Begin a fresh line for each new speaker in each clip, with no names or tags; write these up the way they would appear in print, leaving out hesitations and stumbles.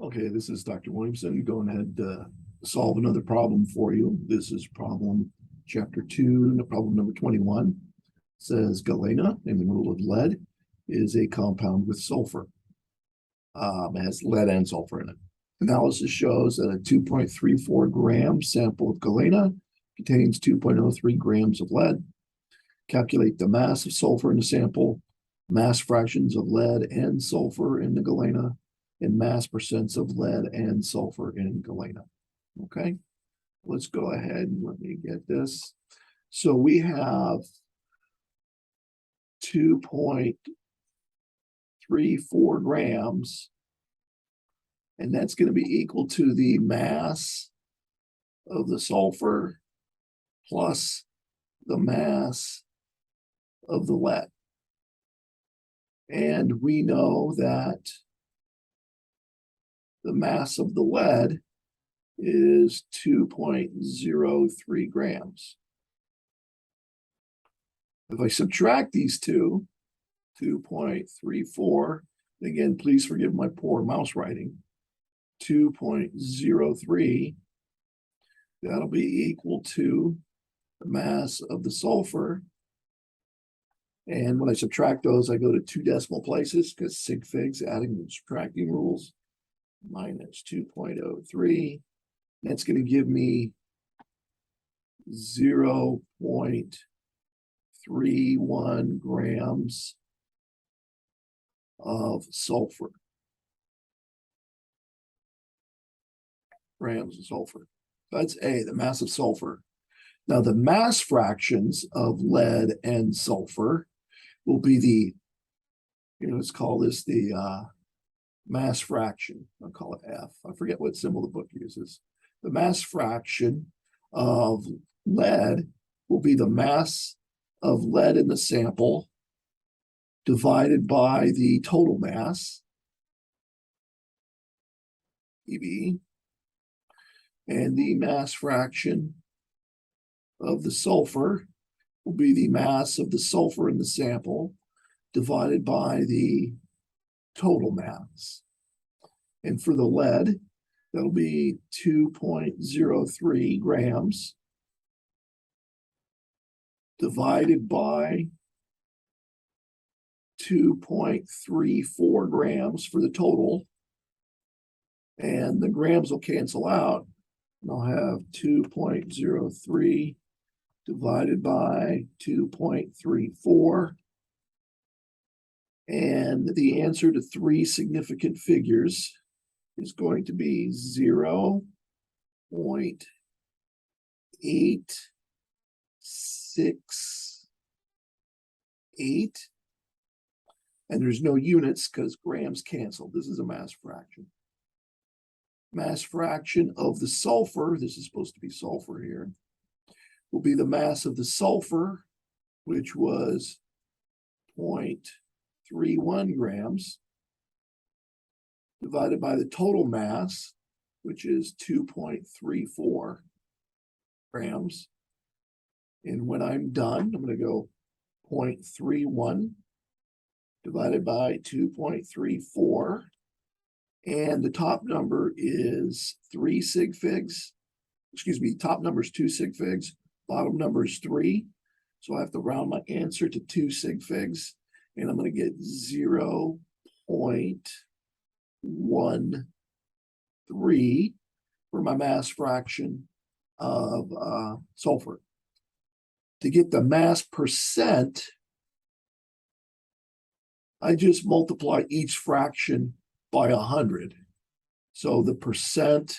Okay, this is Dr. Williamson going ahead to solve another problem for you. This is problem chapter 2, problem number 21. It says galena, in the rule of lead, is a compound with sulfur. It has lead and sulfur in it. Analysis shows that a 2.34 gram sample of galena contains 2.03 grams of lead. Calculate the mass of sulfur in the sample, mass fractions of lead and sulfur in the galena, and mass percents of lead and sulfur in galena. Okay, let's go ahead and let me get this. So we have 2.34 grams, and that's going to be equal to the mass of the sulfur plus the mass of the lead. And we know that the mass of the lead is 2.03 grams. If I subtract these two, 2.34, again, please forgive my poor mouse writing, 2.03, that'll be equal to the mass of the sulfur. And when I subtract those, I go to 2 decimal places because sig figs, adding and subtracting rules. Minus 2.03. That's going to give me 0.31 grams of sulfur. Grams of sulfur. That's A, the mass of sulfur. Now, the mass fractions of lead and sulfur will be the, let's call this the mass fraction. I'll call it F. I forget what symbol the book uses. The mass fraction of lead will be the mass of lead in the sample divided by the total mass, EB, and the mass fraction of the sulfur will be the mass of the sulfur in the sample divided by the total mass. And for the lead, that'll be 2.03 grams divided by 2.34 grams for the total. And the grams will cancel out. And I'll have 2.03 divided by 2.34. And the answer to 3 significant figures is going to be 0.868. And there's no units because grams canceled. This is a mass fraction. Mass fraction of the sulfur, this is supposed to be sulfur here, will be the mass of the sulfur, which was 0.31 grams, divided by the total mass, which is 2.34 grams. And when I'm done, I'm going to go 0.31 divided by 2.34. And the top number is 3 sig figs. Excuse me, top number is 2 sig figs. Bottom number is 3. So I have to round my answer to 2 sig figs. And I'm going to get 0.13 for my mass fraction of sulfur. To get the mass percent, I just multiply each fraction by 100. So the percent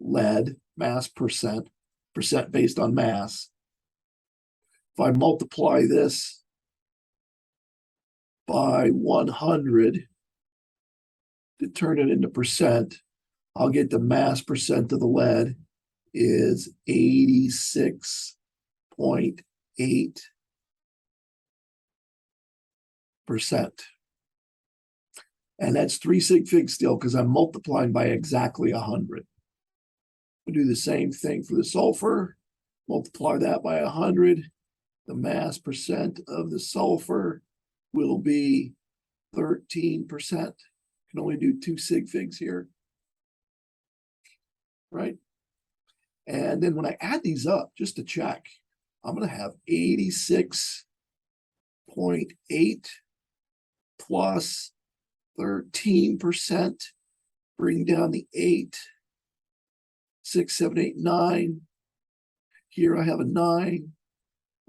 lead, mass percent based on mass. If I multiply this by 100 to turn it into percent, I'll get the mass percent of the lead is 86.8%. And that's 3 sig figs still because I'm multiplying by exactly 100. We'll do the same thing for the sulfur. Multiply that by 100. The mass percent of the sulfur will be 13%. Can only do 2 sig figs here, right? And then when I add these up, just to check, I'm going to have 86.8 plus 13%, bring down the 8, 6, 7, 8, 9. Here I have a 9.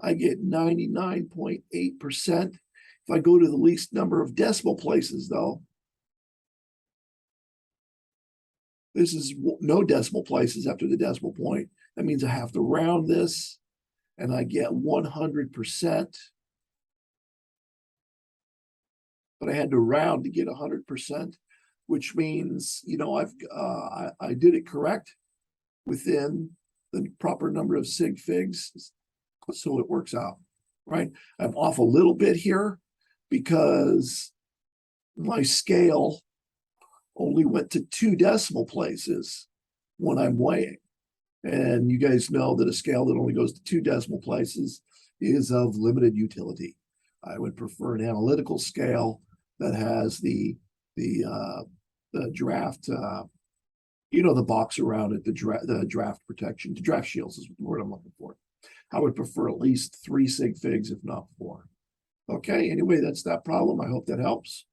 I get 99.8%. If I go to the least number of decimal places, though, this is no decimal places after the decimal point. That means I have to round this, and I get 100%. But I had to round to get 100%, which means, you know, I did it correct within the proper number of sig figs, so it works out, right? I'm off a little bit here because my scale only went to 2 decimal places when I'm weighing. And you guys know that a scale that only goes to 2 decimal places is of limited utility. I would prefer an analytical scale that has the draft, you know, the box around it, the draft protection, the draft shields is the word I'm looking for. I would prefer at least 3 sig figs, if not 4. Okay, anyway, that's that problem. I hope that helps.